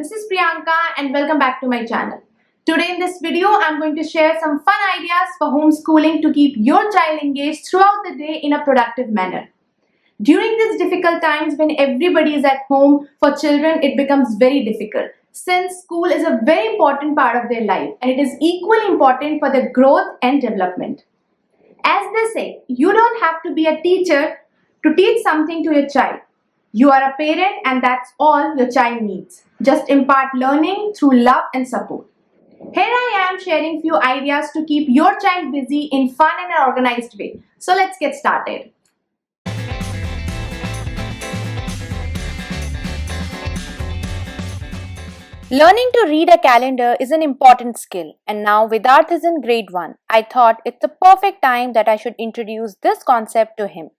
this is Priyanka and welcome back to my channel. Today in this video, I'm going to share some fun ideas for homeschooling to keep your child engaged throughout the day in a productive manner. During these difficult times when everybody is at home, for children it becomes very difficult since school is a very important part of their life and it is equally important for their growth and development. As they say, you don't have to be a teacher to teach something to your child. You are a parent and that's all your child needs. Just impart learning through love and support. Here I am sharing few ideas to keep your child busy in fun and an organized way. So let's get started. Learning to read a calendar is an important skill, and now Vidarth is in grade 1. I thought it's the perfect time that I should introduce this concept to him.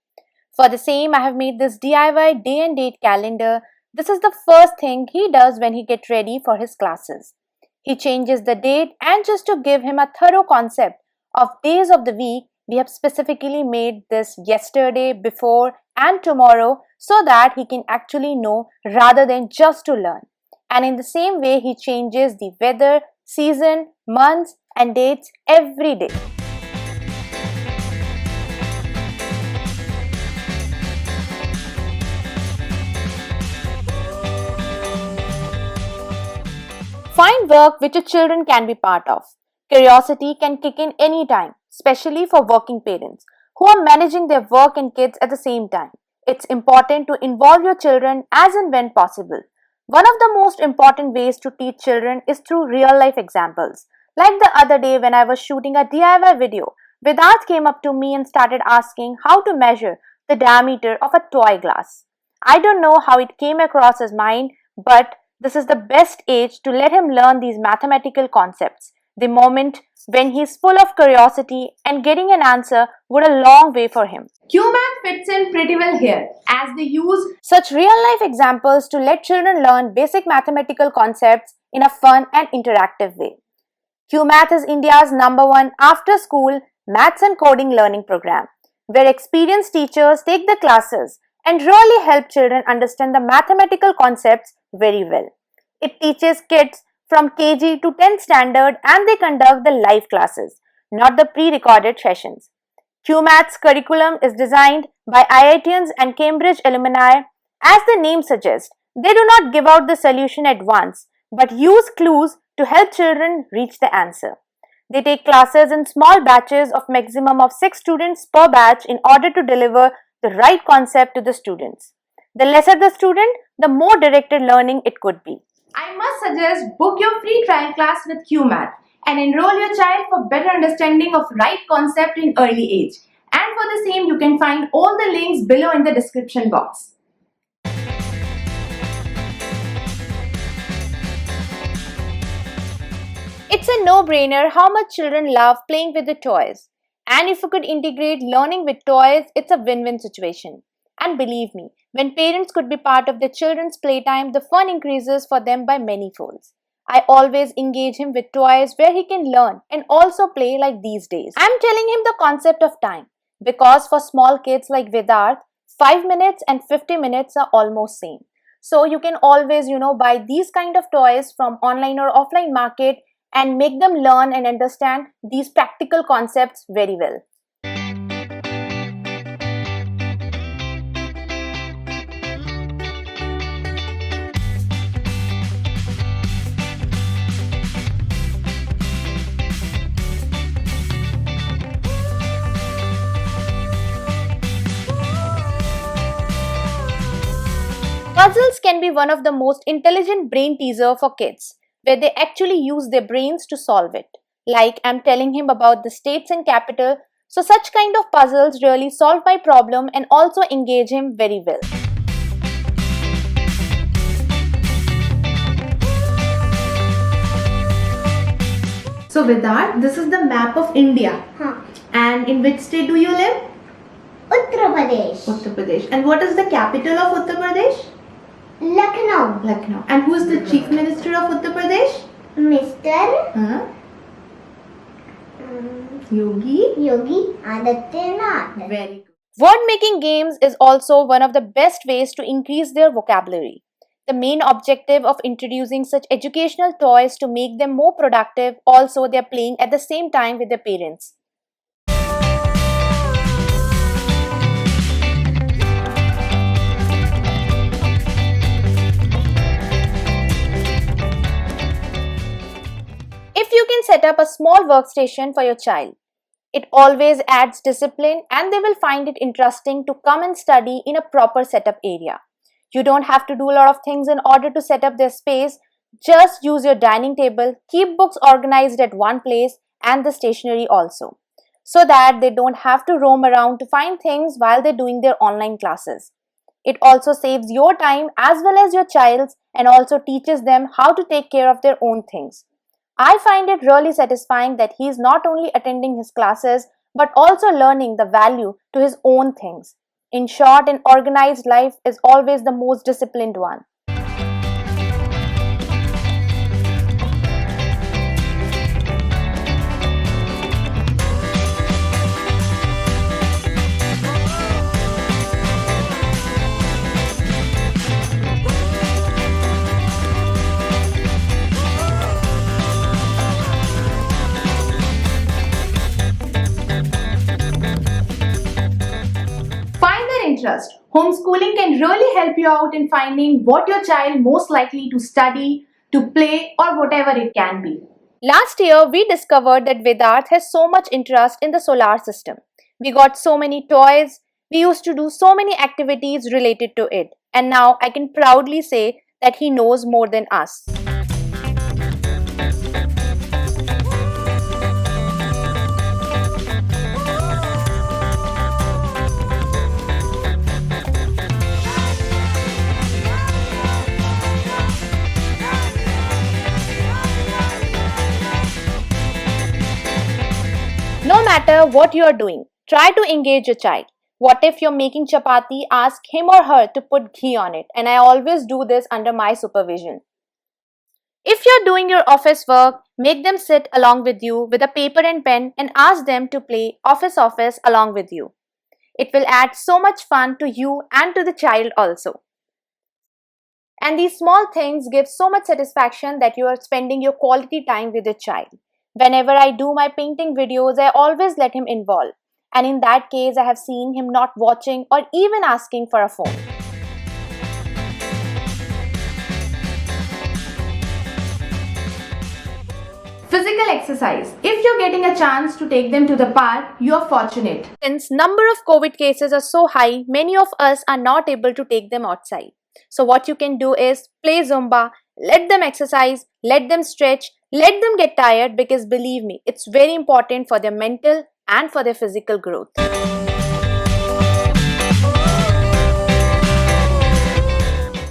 For the same, I have made this DIY day and date calendar. This is the first thing he does when he gets ready for his classes. He changes the date, and just to give him a thorough concept of days of the week, we have specifically made this yesterday, before and tomorrow so that he can actually know rather than just to learn. And in the same way, he changes the weather, season, months and dates every day. Find work which your children can be part of. Curiosity can kick in any time, especially for working parents who are managing their work and kids at the same time. It's important to involve your children as and when possible. One of the most important ways to teach children is through real-life examples. Like the other day when I was shooting a DIY video, Vidarth came up to me and started asking how to measure the diameter of a toy glass. I don't know how it came across his mind, but this is the best age to let him learn these mathematical concepts. The moment when he's full of curiosity and getting an answer would a long way for him. QMath fits in pretty well here as they use such real-life examples to let children learn basic mathematical concepts in a fun and interactive way. QMath is India's #1 after-school maths and coding learning program, where experienced teachers take the classes and really help children understand the mathematical concepts very well. It teaches kids from KG to 10th standard and they conduct the live classes, not the pre-recorded sessions. QMath's curriculum is designed by IITians and Cambridge alumni. As the name suggests, they do not give out the solution at once, but use clues to help children reach the answer. They take classes in small batches of maximum of 6 students per batch in order to deliver the right concept to the students. The lesser the student, the more directed learning it could be. I must suggest book your free trial class with QMath and enroll your child for better understanding of right concept in early age. And for the same, you can find all the links below in the description box. It's a no-brainer how much children love playing with the toys. And if you could integrate learning with toys, it's a win-win situation. And believe me, when parents could be part of their children's playtime, the fun increases for them by many folds. I always engage him with toys where he can learn and also play like these days. I'm telling him the concept of time because for small kids like Vidarth, 5 minutes and 50 minutes are almost same. So you can always, buy these kind of toys from online or offline market and make them learn and understand these practical concepts very well. Puzzles can be one of the most intelligent brain teaser for kids, where they actually use their brains to solve it. Like I'm telling him about the states and capital, so such kind of puzzles really solve my problem and also engage him very well. So Vidarth, this is the map of India. And in which state do you live? Uttar Pradesh. Uttar Pradesh. And what is the capital of Uttar Pradesh? Lucknow. Lucknow. And who is the Chief Minister of Uttar Pradesh? Mr. Yogi Adityanath. Very good. Word making games is also one of the best ways to increase their vocabulary. The main objective of introducing such educational toys to make them more productive, also they are playing at the same time with their parents. If you can set up a small workstation for your child, it always adds discipline and they will find it interesting to come and study in a proper setup area. You don't have to do a lot of things in order to set up their space. Just use your dining table, keep books organized at one place and the stationery also, so that they don't have to roam around to find things while they're doing their online classes. It also saves your time as well as your child's and also teaches them how to take care of their own things. I find it really satisfying that he is not only attending his classes but also learning the value to his own things. In short, an organized life is always the most disciplined one. Interest. Homeschooling can really help you out in finding what your child most likely to study, to play, or whatever it can be. Last year, we discovered that Vedart has so much interest in the solar system. We got so many toys, we used to do so many activities related to it, and now I can proudly say that he knows more than us. No matter what you are doing, try to engage your child. What if you're making chapati, ask him or her to put ghee on it, and I always do this under my supervision. If you're doing your office work, make them sit along with you with a paper and pen and ask them to play office along with you. It will add so much fun to you and to the child also. And these small things give so much satisfaction that you are spending your quality time with your child. Whenever I do my painting videos, I always let him involve. And in that case, I have seen him not watching or even asking for a phone. Physical exercise. If you're getting a chance to take them to the park, you're fortunate. Since number of COVID cases are so high, many of us are not able to take them outside. So what you can do is play Zumba, let them exercise, let them stretch, let them get tired, because believe me, it's very important for their mental and for their physical growth.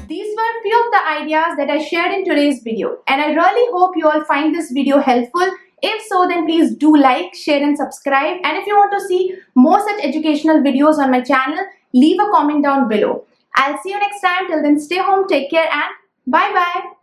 These were few of the ideas that I shared in today's video, and I really hope you all find this video helpful. If so, then please do like, share and subscribe. And if you want to see more such educational videos on my channel, leave a comment down below. I'll see you next time. Till then, stay home, take care and bye-bye.